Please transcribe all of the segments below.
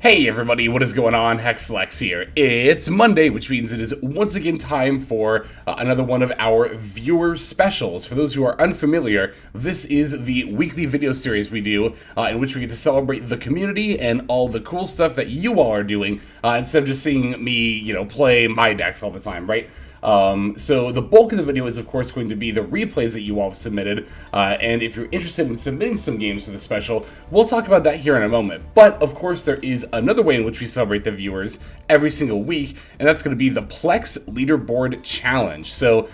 Hey everybody, what is going on? HexLex here. It's Monday, which means it is once again time for another one of our viewer specials. For those who are unfamiliar, this is the weekly video series we do in which we get to celebrate the community and all the cool stuff that you all are doing instead of just seeing me, play my decks all the time, right? So the bulk of the video is of course going to be the replays that you all have submitted, and if you're interested in submitting some games for the special, we'll talk about that here in a moment. But of course there is another way in which we celebrate the viewers every single week, and that's going to be the Plex Leaderboard Challenge. So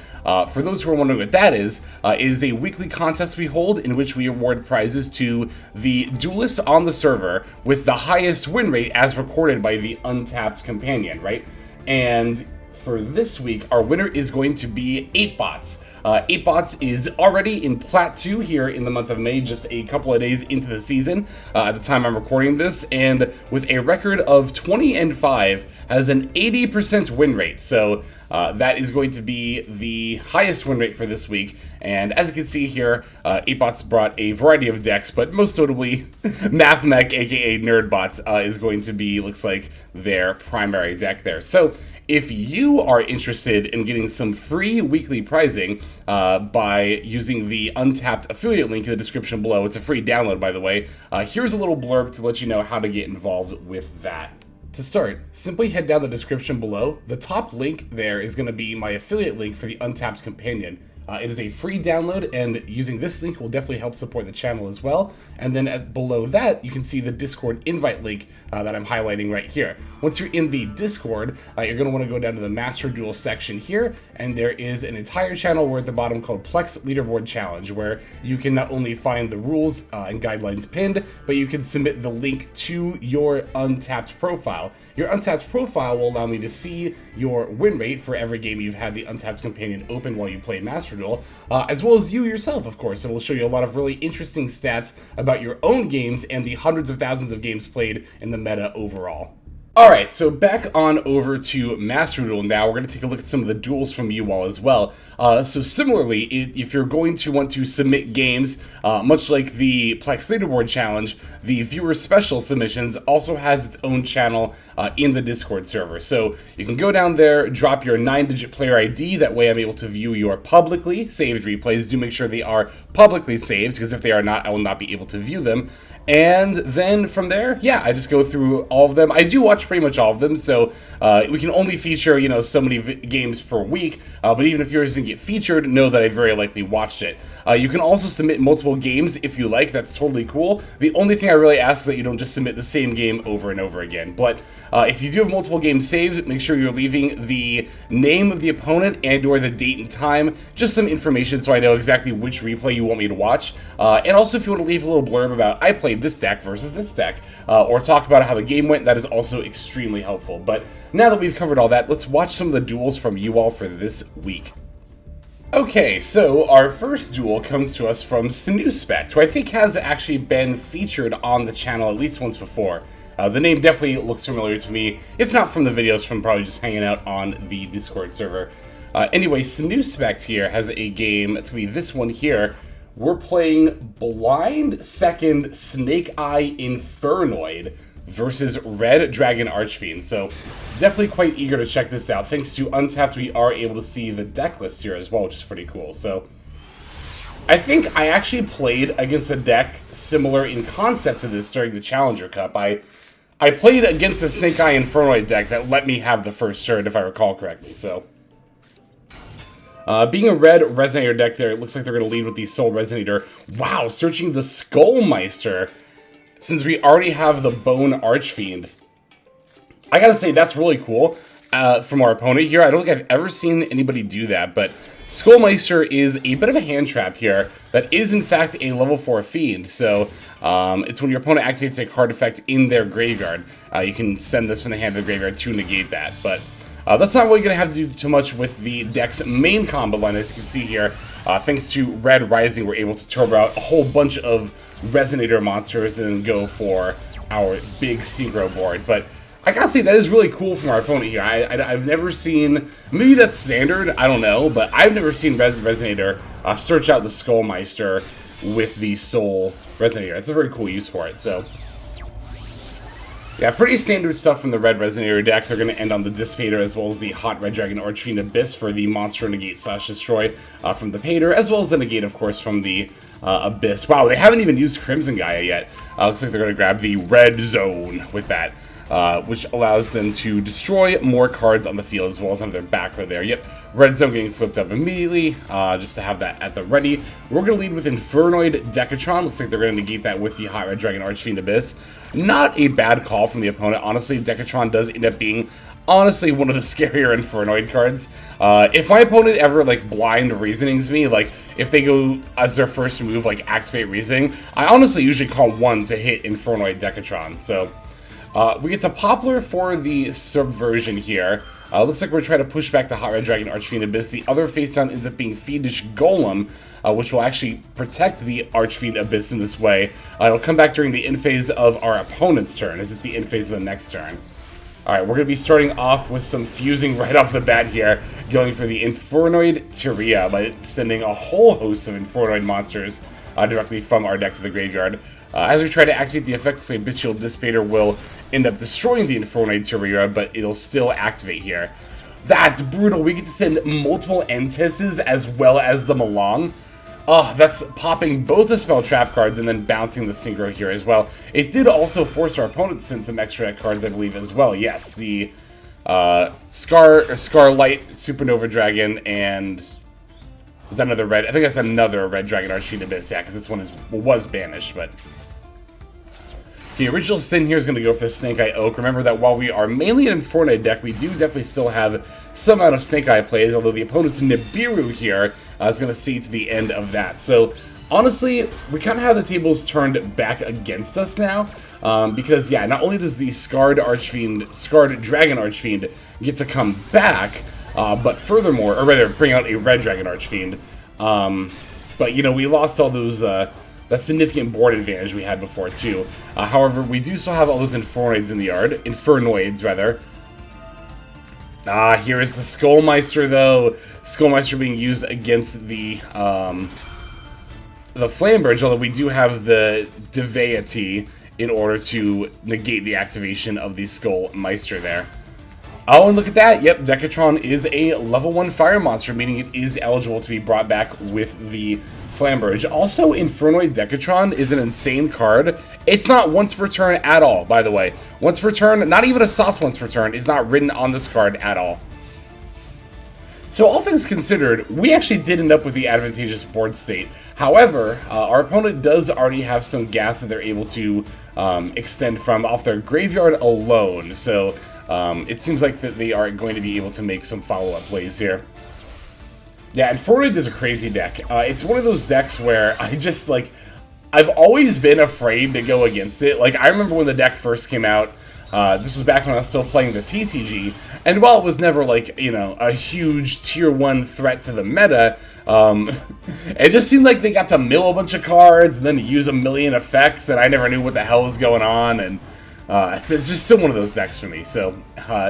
for those who are wondering what that is, it is a weekly contest we hold in which we award prizes to the duelist on the server with the highest win rate as recorded by the Untapped Companion, right? And for this week, our winner is going to be 8bots. 8bots is already in Plat 2 here in the month of May, just a couple of days into the season at the time I'm recording this, and with a record of 20-5, has an 80% win rate. So that is going to be the highest win rate for this week. And as you can see here, 8bots brought a variety of decks, but most notably, MathMech, aka NerdBots, is going to be, looks like, their primary deck there. So if you are interested in getting some free weekly prizing by using the Untapped affiliate link in the description below, it's a free download, by the way, here's a little blurb to let you know how to get involved with that. To start, simply head down the description below. The top link there is going to be my affiliate link for the Untapped Companion. It is a free download, and using this link will definitely help support the channel as well. And then below that, you can see the Discord invite link that I'm highlighting right here. Once you're in the Discord, you're going to want to go down to the Master Duel section here, and there is an entire channel where at the bottom called Plex Leaderboard Challenge, where you can not only find the rules and guidelines pinned, but you can submit the link to your Untapped profile. Your Untapped profile will allow me to see your win rate for every game you've had the Untapped Companion open while you play Master Duel, as well as you yourself, of course. It will show you a lot of really interesting stats about your own games and the hundreds of thousands of games played in the meta overall. Alright, so back on over to Master Duel now. We're going to take a look at some of the duels from you all as well. So similarly, if you're going to want to submit games, much like the Plex Leaderboard Challenge, the Viewer Special Submissions also has its own channel in the Discord server. So you can go down there, drop your 9-digit player ID, that way I'm able to view your publicly saved replays. Do make sure they are publicly saved, because if they are not, I will not be able to view them. And then from there, yeah, I just go through all of them. I do watch pretty much all of them, so we can only feature, so many games per week, but even if yours didn't get featured, know that I very likely watched it. You can also submit multiple games if you like. That's totally cool. The only thing I really ask is that you don't just submit the same game over and over again. But if you do have multiple games saved, make sure you're leaving the name of the opponent and/or the date and time, just some information so I know exactly which replay you want me to watch. And also, if you want to leave a little blurb about I played this deck versus this deck, or talk about how the game went, that is also extremely helpful. But now that we've covered all that, let's watch some of the duels from you all for this week. Okay, so our first duel comes to us from Snoozspect, who I think has actually been featured on the channel at least once before. The name definitely looks familiar to me, if not from the videos, from probably just hanging out on the Discord server. Anyway, Snoozspect here has a game, it's going to be this one here. We're playing Blind Second Snake Eye Infernoid versus Red Dragon Archfiend. So definitely quite eager to check this out. Thanks to Untapped, we are able to see the deck list here as well, which is pretty cool. So I think I actually played against a deck similar in concept to this during the Challenger Cup. I played against a Snake Eye Infernoid deck that let me have the first turn, if I recall correctly. So being a red Resonator deck there, it looks like they're going to lead with the Soul Resonator. Wow, searching the Skullmeister, since we already have the Bone Archfiend. I gotta say, that's really cool from our opponent here. I don't think I've ever seen anybody do that, but Skullmeister is a bit of a hand trap here that is, in fact, a level 4 Fiend. So it's when your opponent activates a card effect in their graveyard. You can send this from the hand to the graveyard to negate that, but that's not really going to have to do too much with the deck's main combo line. As you can see here, thanks to Red Rising, we're able to turbo out a whole bunch of Resonator monsters and go for our big synchro board. But I gotta say, that is really cool from our opponent here. I've never seen, maybe that's standard, I don't know, but I've never seen Resonator search out the Skullmeister with the Soul Resonator. It's a very cool use for it, so Yeah, pretty standard stuff from the Red Resonator deck. They're going to end on the Dissipator as well as the Hot Red Dragon Archfiend Abyss for the Monster Negate / Destroy from the Pater, as well as the Negate, of course, from the Abyss. Wow, they haven't even used Crimson Gaia yet. Looks like they're going to grab the Red Zone with that. Which allows them to destroy more cards on the field as well as on their back row there. Yep, Red Zone getting flipped up immediately, just to have that at the ready. We're going to lead with Infernoid Decatron. Looks like they're going to negate that with the Hot Red Dragon Archfiend Abyss. Not a bad call from the opponent. Honestly, Decatron does end up being, honestly, one of the scarier Infernoid cards. If my opponent ever, like, blind reasonings me, like, if they go as their first move, like, activate reasoning, I honestly usually call one to hit Infernoid Decatron, so... we get to Poplar for the Subversion here. Looks like we're trying to push back the Hot Red Dragon Archfiend Abyss. The other face down ends up being Fiendish Golem, which will actually protect the Archfiend Abyss in this way. It'll come back during the end phase of our opponent's turn, as it's the end phase of the next turn. Alright, we're going to be starting off with some fusing right off the bat here, going for the Infernoid Tyria by sending a whole host of Infernoid monsters directly from our deck to the graveyard. As we try to activate the effect, say Abyssal Dissipator will end up destroying the Infernoid Tyria, but it'll still activate here. That's brutal. We get to send multiple Entisses as well as the Malong. Oh, that's popping both the spell trap cards and then bouncing the Synchro here as well. It did also force our opponent to send some extra cards, I believe, as well. Yes, the Scarlight Supernova Dragon and... Is that another red? I think that's another Red Dragon Archfiend Abyss, yeah, because this one was banished, but... The original sin here is going to go for Snake Eye Oak. Remember that while we are mainly an Infernoid deck, we do definitely still have some amount of Snake Eye plays, although the opponent's Nibiru here is going to see to the end of that. So, honestly, we kind of have the tables turned back against us now, because, yeah, not only does the Scarred Dragon Archfiend get to come back, but furthermore, or rather, bring out a Red Dragon Archfiend. But, you know, we lost all those, that significant board advantage we had before, too. However, we do still have all those Infernoids in the yard. Infernoids, rather. Here is the Skullmeister, though. Skullmeister being used against the Flambridge, although we do have the Deveity in order to negate the activation of the Skullmeister there. Oh, and look at that. Yep, Decatron is a level 1 fire monster, meaning it is eligible to be brought back with the Flambridge. Also, Infernoid Decatron is an insane card. It's not once per turn at all, by the way. Once per turn, not even a soft once per turn, is not written on this card at all. So all things considered, we actually did end up with the advantageous board state. However, our opponent does already have some gas that they're able to extend from off their graveyard alone. So it seems like that they are going to be able to make some follow-up plays here. Yeah, Infernoid is a crazy deck. It's one of those decks where I just, like, I've always been afraid to go against it. Like, I remember when the deck first came out, this was back when I was still playing the TCG, and while it was never, like, you know, a huge tier 1 threat to the meta, it just seemed like they got to mill a bunch of cards and then use a million effects, and I never knew what the hell was going on, and it's just still one of those decks for me. So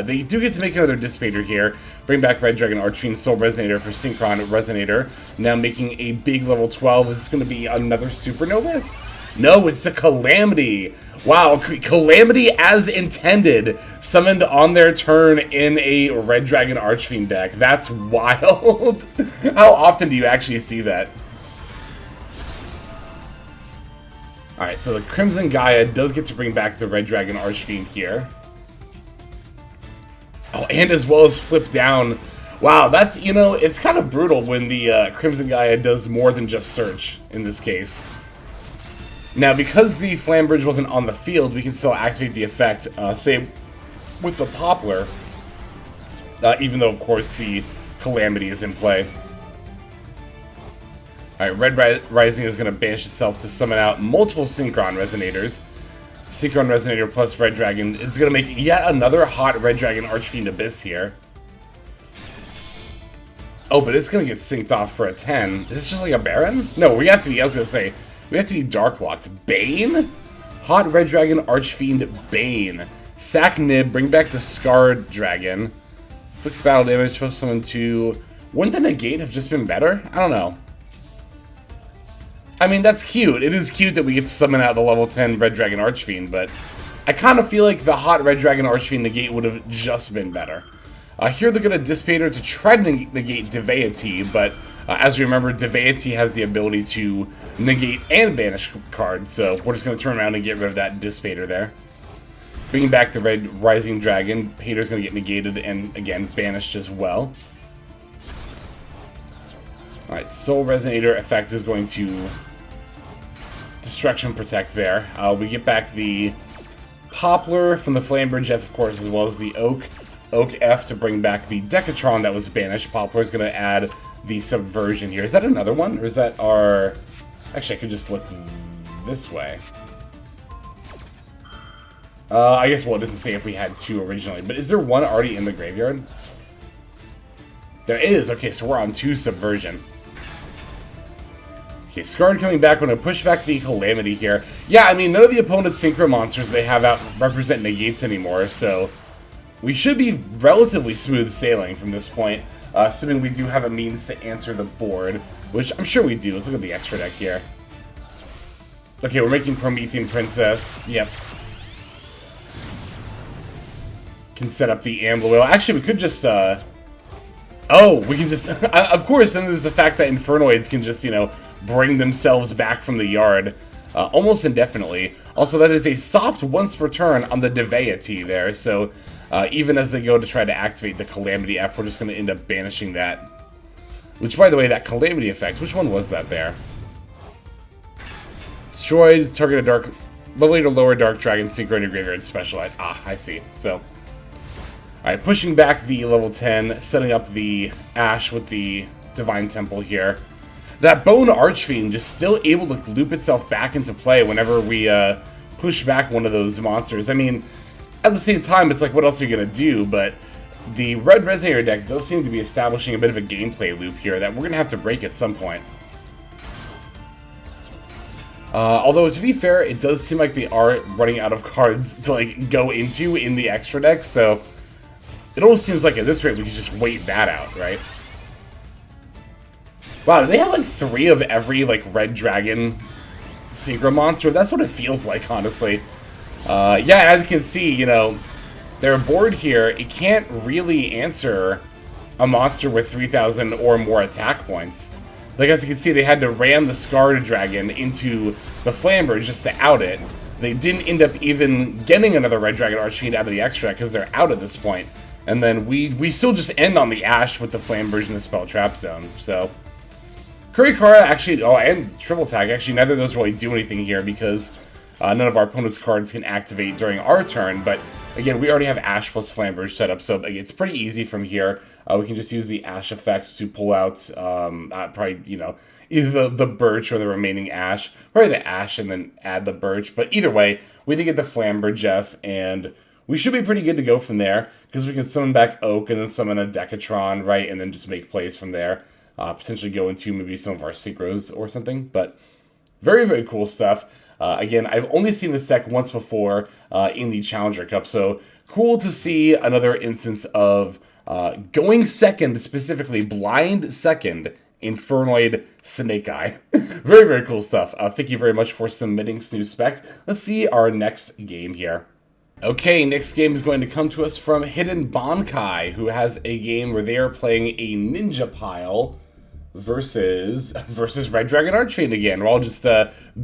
they do get to make another Dissipator here. Bring back Red Dragon Archfiend Soul Resonator for Synchron Resonator. Now making a big level 12. Is this going to be another Supernova? No, it's the Calamity. Wow, Calamity as intended. Summoned on their turn in a Red Dragon Archfiend deck. That's wild. How often do you actually see that? Alright, so the Crimson Gaia does get to bring back the Red Dragon Archfiend here. Oh, and as well as flip down. Wow, that's, you know, it's kind of brutal when the Crimson Gaia does more than just search in this case. Now, because the Flambridge wasn't on the field, we can still activate the effect, say, with the Poplar, even though, of course, the Calamity is in play. Alright, Red Rising is going to banish itself to summon out multiple Synchron Resonators. Synchron Resonator plus Red Dragon is going to make yet another hot Red Dragon Archfiend Abyss here. Oh, but it's going to get synced off for a 10. Is this just like a Baron? No, we have to be, I was going to say, we have to be Dark Locked. Bane? Hot Red Dragon Archfiend Bane. Sack Nib, bring back the Scarred Dragon. Flicks battle damage, push someone to... Wouldn't the Negate have just been better? I don't know. I mean, that's cute. It is cute that we get to summon out the level 10 Red Dragon Archfiend, but I kind of feel like the hot Red Dragon Archfiend negate would have just been better. Here they're going to Dissipator to try to negate Deity, but as you remember, Deity has the ability to negate and banish cards, so we're just going to turn around and get rid of that Dissipator there. Bringing back the Red Rising Dragon, Pater's going to get negated and, again, banished as well. Alright, Soul Resonator effect is going to Destruction Protect there. We get back the Poplar from the Flamebridge F, of course, as well as the Oak F to bring back the Decatron that was banished. Poplar is going to add the Subversion here. Is that another one? Or is that our... Actually, I could just look this way. I guess, well, it doesn't say if we had two originally, but is there one already in the graveyard? There is! Okay, so we're on 2 Subversion. Okay, Scarred coming back. We're going to push back the Calamity here. Yeah, I mean, none of the opponent's Synchro monsters they have out represent negates anymore, so we should be relatively smooth sailing from this point, assuming we do have a means to answer the board, which I'm sure we do. Let's look at the extra deck here. Okay, we're making Promethean Princess. Yep. Can set up the Amber Whale. Actually, we could just, oh, we can just... of course, then there's the fact that Infernoids can just, you know, bring themselves back from the yard almost indefinitely. Also, that is a soft once per turn on the Deity there, so even as they go to try to activate the Calamity F, we're just going to end up banishing that. Which, by the way, that Calamity effect, which one was that there? Destroyed, target a dark... Level to lower Dark Dragon, Synchro in your graveyard, special. Ah, I see. So... Alright, pushing back the level 10, setting up the Ash with the Divine Temple here. That Bone Archfiend just still able to loop itself back into play whenever we push back one of those monsters. I mean, at the same time, it's like, what else are you going to do? But the Red Resonator deck does seem to be establishing a bit of a gameplay loop here that we're going to have to break at some point. Although, to be fair, it does seem like they are running out of cards to like go into in the extra deck, so... It almost seems like at this rate we could just wait that out, right? Wow, do they have like 3 of every like Red Dragon Synchro monster? That's what it feels like, honestly. Yeah, as you can see, you know, their board here, it can't really answer a monster with 3,000 or more attack points. Like, as you can see, they had to ram the Scarred Dragon into the Flamber just to out it. They didn't end up even getting another Red Dragon Archfiend out of the extra because they're out at this point. And then we still just end on the Ash with the Flame version of the Spell Trap Zone. So, Kurikara actually, oh, and Triple Tag, actually neither of those really do anything here because none of our opponent's cards can activate during our turn. But again, we already have Ash plus Flamberge set up, so it's pretty easy from here. We can just use the Ash effects to pull out, probably, you know, either the Birch or the remaining Ash. Probably the Ash and then add the Birch. But either way, we did get the Flamberge F, and we should be pretty good to go from there, because we can summon back Oak and then summon a Decatron, right, and then just make plays from there. Potentially go into maybe some of our Synchros or something, but very, very cool stuff. Again, I've only seen this deck once before in the Challenger Cup, so cool to see another instance of going second, specifically blind second, Infernoid Snake Eye. Very, very cool stuff. Thank you very much for submitting Snooze Spect. Let's see our next game here. Okay, next game is going to come to us from Hidden Bankai, who has a game where they are playing a Ninja Pile versus Red Dragon Archfiend again. We're all just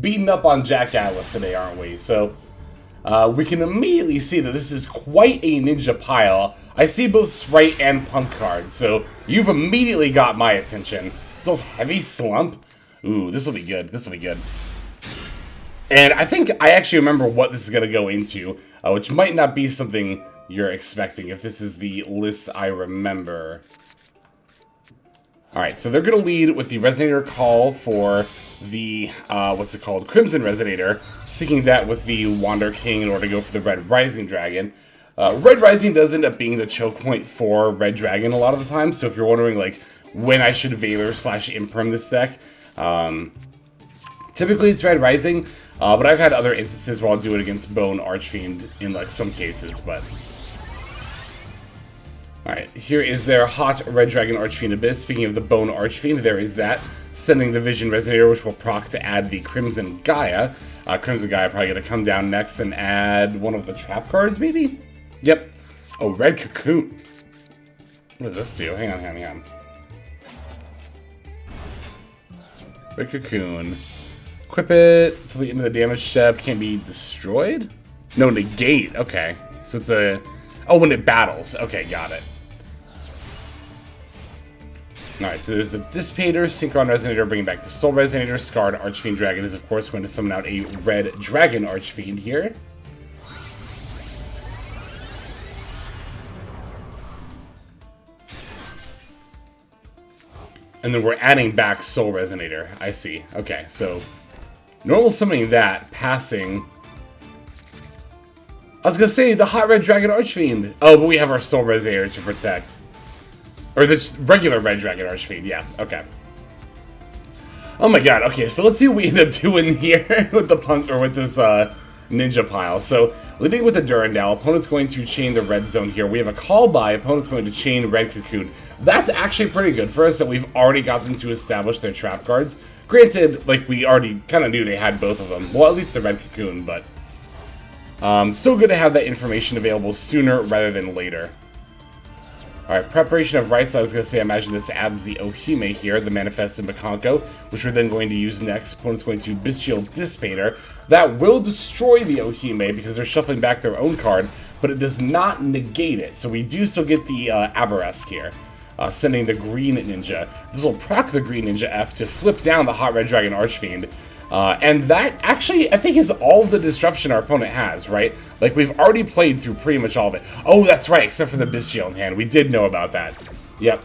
beating up on Jack Atlas today, aren't we? So we can immediately see that this is quite a Ninja Pile. I see both Sprite and Punk cards, so you've immediately got my attention. So Heavy Slump. Ooh, this will be good. This will be good. And I think I actually remember what this is going to go into, which might not be something you're expecting if this is the list I remember. Alright, so they're going to lead with the Resonator Call for the, what's it called, Crimson Resonator, syncing that with the Wander King in order to go for the Red Rising Dragon. Red Rising does end up being the choke point for Red Dragon a lot of the time, so if you're wondering, like, when I should Valor / Imperm this deck, typically it's Red Rising, but I've had other instances where I'll do it against Bone Archfiend in, like, some cases, but... Alright, here is their hot Red Dragon Archfiend Abyss. Speaking of the Bone Archfiend, there is that. sending the Vision Resonator, which will proc to add the Crimson Gaia. Crimson Gaia probably going to come down next and add one of the trap cards, maybe? Yep. Oh, Red Cocoon. What does this do? Hang on. Red Cocoon. Equip it till the end of the damage step. Can't be destroyed? No, negate. Okay. So it's a... Oh, when it battles. Okay, got it. Alright, so there's the Dissipator, Synchron Resonator, bringing back the Soul Resonator. Scarred Archfiend Dragon is, of course, going to summon out a Red Dragon Archfiend here. And then we're adding back Soul Resonator. I see. Okay, so normal summoning that, passing. I was gonna say the Hot Red Dragon Archfiend. Oh, but we have our Soul Resonator to protect. Or the regular Red Dragon Archfiend, yeah, okay. Oh my god, okay, so let's see what we end up doing here with the punk, or with this ninja pile. So, leading with the Durandal, opponent's going to chain the red zone here. We have a call by, opponent's going to chain Red Cocoon. That's actually pretty good for us that we've already got them to establish their trap cards. Granted, like, we already kind of knew they had both of them. Well, at least the Red Cocoon, but still good to have that information available sooner rather than later. Alright, preparation of rights. I was going to say, I imagine this adds the Ohime here, the Manifested Makanko, which we're then going to use next. Opponent's going to Bestial Dissipator. That will destroy the Ohime because they're shuffling back their own card, but it does not negate it. So we do still get the Aberrask here, sending the Green Ninja. This will proc the Green Ninja F to flip down the Hot Red Dragon Archfiend. And that actually, I think, is all of the disruption our opponent has, right? Like, we've already played through pretty much all of it. Oh, that's right, except for the Bestial in hand. We did know about that. Yep.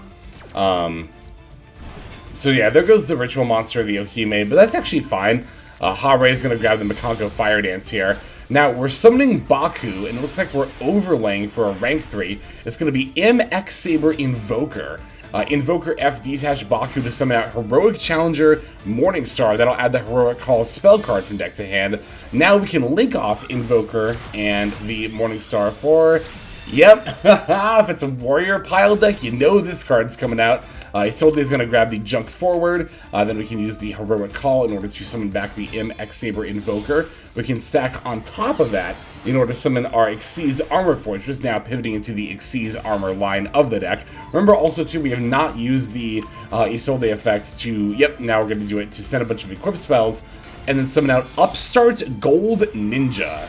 So yeah, there goes the Ritual Monster, the Ohime, but that's actually fine. Hare is going to grab the Makanko Fire Dance here. Now, we're summoning Baku, and it looks like we're overlaying for a rank 3. It's going to be MX Saber Invoker. Invoker F detach Baku to summon out Heroic Challenger Morningstar. That'll add the Heroic Call spell card from deck to hand. Now we can link off Invoker and the Morningstar for... Yep, if it's a Warrior pile deck, you know this card's coming out. Isolde is going to grab the Junk Forward. Then we can use the Heroic Call in order to summon back the MX Saber Invoker. We can stack on top of that in order to summon our Xyz Armor Fortress, now pivoting into the Xyz Armor line of the deck. Remember also, too, we have not used the Isolde effect to... Yep, now we're going to do it to send a bunch of equip spells and then summon out Upstart Gold Ninja.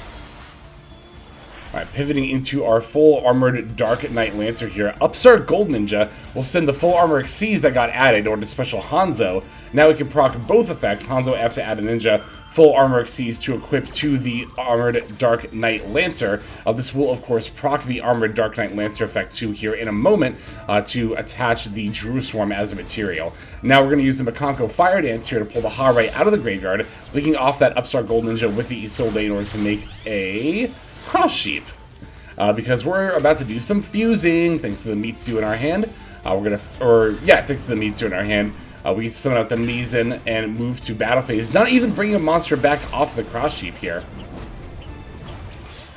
Alright, pivoting into our full armored Dark Knight Lancer here. Upstart Gold Ninja will send the full armor Xyz that got added, or the special Hanzo. Now we can proc both effects, Hanzo F to add a ninja, full armor Xyz to equip to the armored Dark Knight Lancer. This will, of course, proc the armored Dark Knight Lancer effect too here in a moment to attach the Jerusalem as a material. Now we're going to use the Makanko Fire Dance here to pull the Hare out of the graveyard, linking off that Upstart Gold Ninja with the Isolde in order to make a... Cross Sheep, because we're about to do some fusing thanks to the Mitsu in our hand. Thanks to the Mitsu in our hand, we can summon out the Mizan and move to battle phase. Not even bringing a monster back off the Cross Sheep here.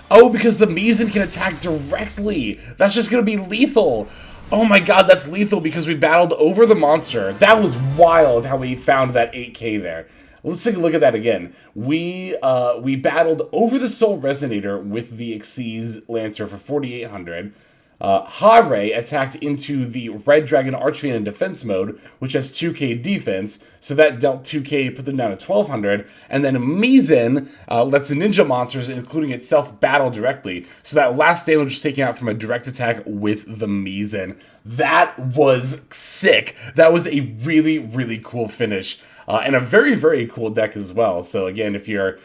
Oh, because the Mizan can attack directly. That's just going to be lethal. Oh my god, that's lethal because we battled over the monster. That was wild how we found that 8k there. Let's take a look at that again. We battled over the Soul Resonator with the Xyz Lancer for 4,800. Hare attacked into the Red Dragon Archfiend in defense mode, which has 2k defense, so that dealt 2k, put them down to 1,200. And then Mizan lets the ninja monsters, including itself, battle directly. So that last damage was taken out from a direct attack with the Mizan. That was sick. That was a really, really cool finish. And a very, very cool deck as well. So again, if you're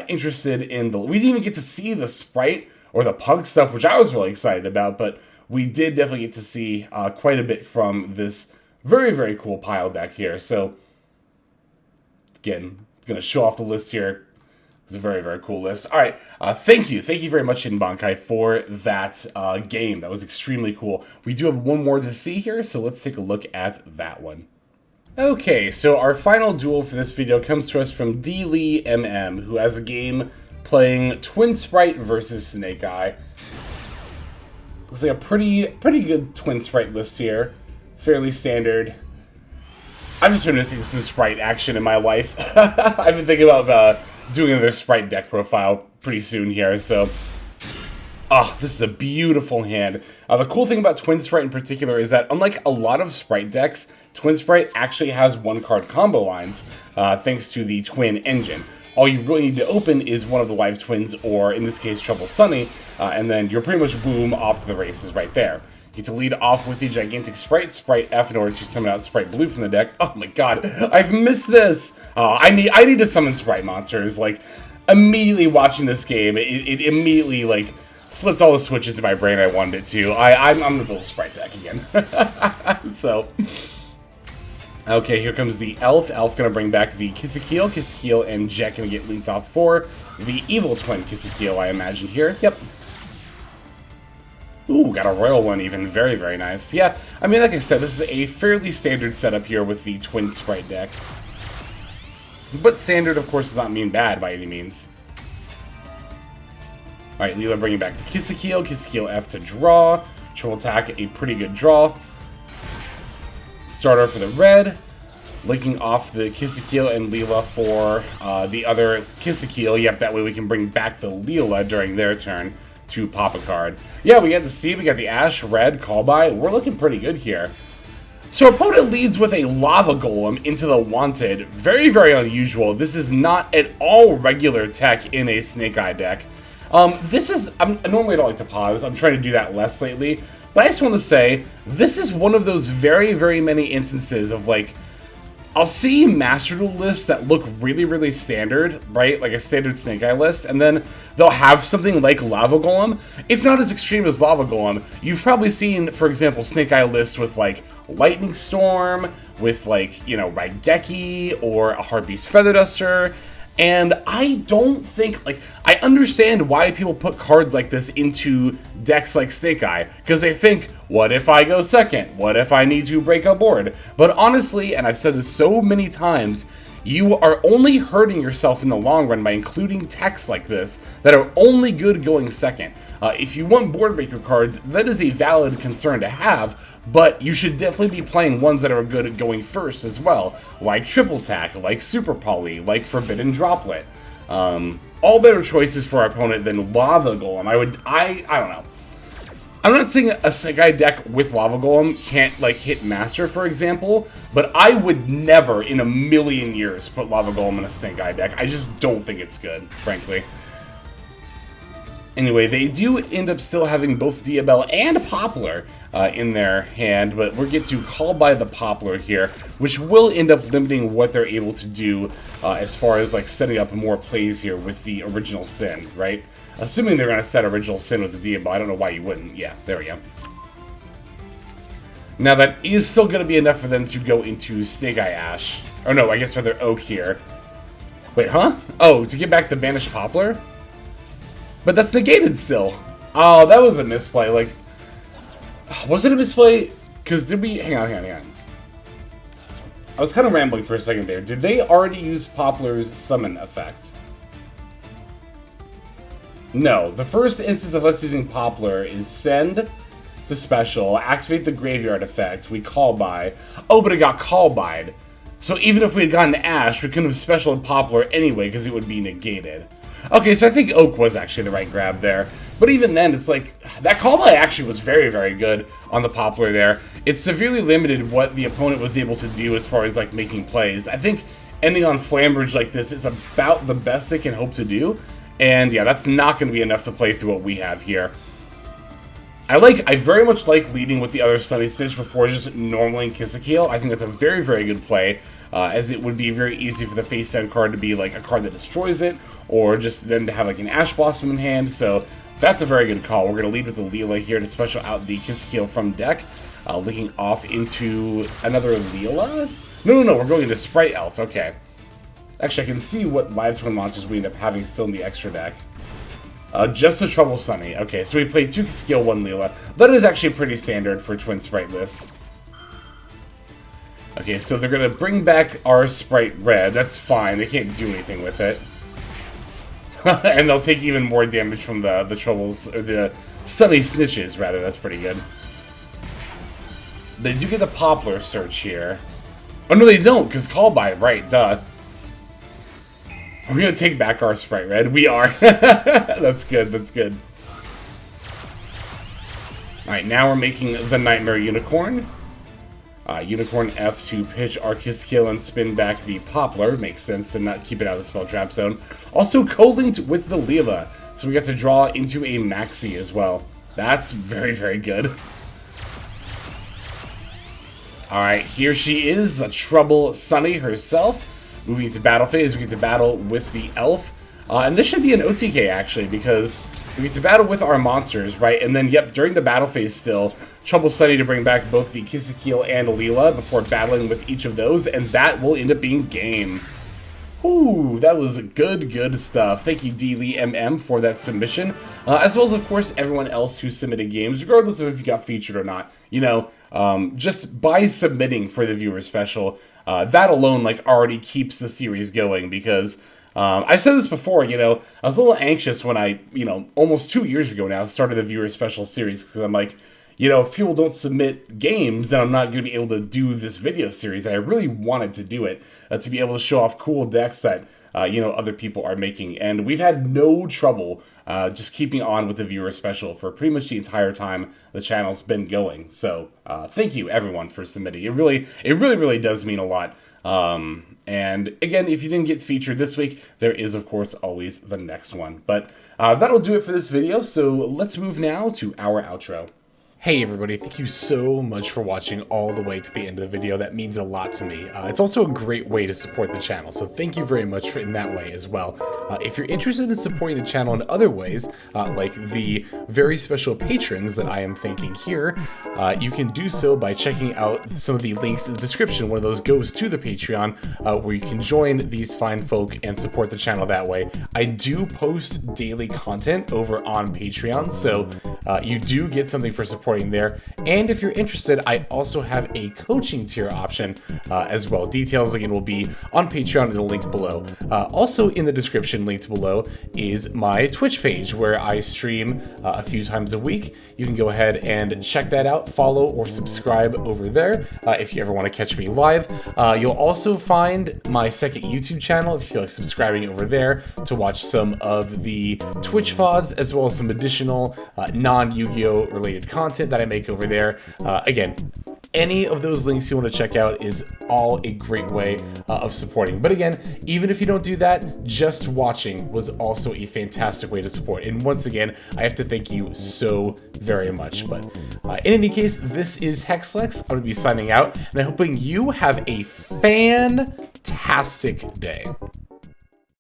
interested in the... We didn't even get to see the Sprite or the Pug stuff, which I was really excited about, but we did definitely get to see quite a bit from this very, very cool pile deck here. So, again, going to show off the list here. It's a very, very cool list. All right, thank you. Thank you very much, Hidden Bankai, for that game. That was extremely cool. We do have one more to see here, so let's take a look at that one. Okay, so our final duel for this video comes to us from D. Lee MM, who has a game playing Twin Sprite versus Snake Eye. Looks like a pretty good Twin Sprite list here. Fairly standard. I've just been missing some Sprite action in my life. I've been thinking about doing another Sprite deck profile pretty soon here, so... Oh, this is a beautiful hand. The cool thing about Twin Sprite in particular is that unlike a lot of Sprite decks, Twin Sprite actually has one-card combo lines, thanks to the Twin engine. All you really need to open is one of the Live Twins, or in this case, Trouble Sunny, and then you're pretty much boom off to the races right there. You get to lead off with the gigantic Sprite, Sprite F, in order to summon out Sprite Blue from the deck. Oh my god, I've missed this! I need to summon Sprite monsters. Like, immediately watching this game, it immediately, like, flipped all the switches in my brain I wanted it to. I'm gonna build a Sprite deck again. So, okay, here comes the Elf. Elf gonna bring back the Kissekeel. Kissekeel and Jet gonna get linked off for the Evil Twin Kissekeel, I imagine here. Yep. Ooh, got a royal one even. Very, very nice. Yeah, I mean, like I said, this is a fairly standard setup here with the Twin Sprite deck. But standard, of course, does not mean bad by any means. Alright, Leela bringing back the Kissekeel. Kissekeel F to draw. Triple attack, a pretty good draw. Starter for the red. Linking off the Kissekeel and Leela for the other Kissekeel. Yep, that way we can bring back the Leela during their turn to pop a card. Yeah, we got the C, we got the Ash, red, call by. We're looking pretty good here. So opponent leads with a Lava Golem into the Wanted. Very, very unusual. This is not at all regular tech in a Snake Eye deck. This is, I normally don't like to pause. I'm trying to do that less lately. But I just want to say, this is one of those very, very many instances of, like, I'll see Master Duel lists that look really, really standard, right? Like a standard Snake Eye list, and then they'll have something like Lava Golem. If not as extreme as Lava Golem, you've probably seen, for example, Snake Eye lists with, like, Lightning Storm, with, like, you know, Raigeki, or a Harpies Feather Duster. And I don't think, like, I understand why people put cards like this into decks like Snake Eye, because they think, what if I go second? What if I need to break a board? But honestly, and I've said this so many times, you are only hurting yourself in the long run by including techs like this that are only good going second. If you want board breaker cards, that is a valid concern to have, but you should definitely be playing ones that are good at going first as well, like Triple Tack, like Super Poly, like Forbidden Droplet. All better choices for our opponent than Lava Golem. I don't know. I'm not saying a Snake Eye deck with Lava Golem can't, like, hit Master, for example, but I would never in a million years put Lava Golem in a Snake Eye deck. I just don't think it's good, frankly. Anyway, they do end up still having both Diabell and Poplar in their hand, but we'll get to Call by the Poplar here, which will end up limiting what they're able to do as far as, like, setting up more plays here with the Original Sin, right? Assuming they're going to set Original Sin with the Diabell, I don't know why you wouldn't. Yeah, there we go. Now, that is still going to be enough for them to go into Snake Eye Ash. Or no, I guess rather Oak here. Wait, huh? Oh, to get back the Banished Poplar? But that's negated still. Oh, that was a misplay. Like, was it a misplay? Because did we... Hang on. I was kind of rambling for a second there. Did they already use Poplar's summon effect? No. The first instance of us using Poplar is send to special, activate the graveyard effect, we call by. Oh, but it got call by'd. So even if we had gotten Ash, we couldn't have specialed Poplar anyway because it would be negated. Okay, so I think Oak was actually the right grab there. But even then, it's like, that call by actually was very, very good on the Poplar there. It severely limited what the opponent was able to do as far as, like, making plays. I think ending on Flambridge like this is about the best they can hope to do. And yeah, that's not going to be enough to play through what we have here. I very much like leading with the other Sunny Stitch before just normaling Kissekeel. I think that's a very, very good play, as it would be very easy for the face down card to be like a card that destroys it, or just them to have like an Ash Blossom in hand, so that's a very good call. We're going to lead with the Leela here to special out the Kissekeel from deck, linking off into another Leela? No, we're going into Sprite Elf, okay. Actually, I can see what Live Twin monsters we end up having still in the extra deck. Just the Trouble Sunny. Okay, so we played 2 Kissekeel, 1 Leela. That is actually pretty standard for Twin Sprite lists. Okay, so they're going to bring back our Sprite Red. That's fine. They can't do anything with it. And they'll take even more damage from the Troubles, or the Sunny Snitches, rather. That's pretty good. They do get the Poplar search here. Oh, no, they don't, because call by, right, duh. Are we going to take back our Sprite Red? We are. That's good, that's good. Alright, now we're making the Nightmare Unicorn. Unicorn F to pitch Arcus Kill and spin back the Poplar. Makes sense to not keep it out of the spell trap zone. Also co-linked with the Leela, so we get to draw into a Maxi as well. That's very, very good. Alright, here she is, the Trouble Sunny herself. Moving to battle phase, we get to battle with the Elf. And this should be an OTK, actually, because we get to battle with our monsters, right? And then, yep, during the battle phase still, Trouble Sunny to bring back both the Kisakeel and Leela before battling with each of those, and that will end up being game. Ooh, that was good, good stuff. Thank you, DLeeMM, for that submission, as well as, of course, everyone else who submitted games, regardless of if you got featured or not. You know, just by submitting for the viewer special, that alone, like, already keeps the series going, because I've said this before, you know, I was a little anxious when I, you know, almost 2 years ago now, started the viewer special series, because I'm like, you know, if people don't submit games, then I'm not going to be able to do this video series. I really wanted to do it, to be able to show off cool decks that, you know, other people are making. And we've had no trouble just keeping on with the viewer special for pretty much the entire time the channel's been going. So, thank you, everyone, for submitting. It really does mean a lot. And again, if you didn't get featured this week, there is, of course, always the next one. But that'll do it for this video. So let's move now to our outro. Hey everybody, thank you so much for watching all the way to the end of the video. That means a lot to me. It's also a great way to support the channel, so thank you very much in that way as well. If you're interested in supporting the channel in other ways, like the very special patrons that I am thanking here, you can do so by checking out some of the links in the description. One of those goes to the Patreon, where you can join these fine folk and support the channel that way. I do post daily content over on Patreon, so you do get something for supporting there. And if you're interested, I also have a coaching tier option as well. Details again will be on Patreon in the link below. Also in the description linked below is my Twitch page where I stream a few times a week. You can go ahead and check that out, follow or subscribe over there if you ever want to catch me live. You'll also find my second YouTube channel if you feel like subscribing over there to watch some of the Twitch VODs as well as some additional non-Yu-Gi-Oh related content that I make over there. Again, any of those links you want to check out is all a great way of supporting. But again, even if you don't do that, just watching was also a fantastic way to support. And once again, I have to thank you so very much. But in any case, this is Hexlex. I'm going to be signing out, and I'm hoping you have a fantastic day.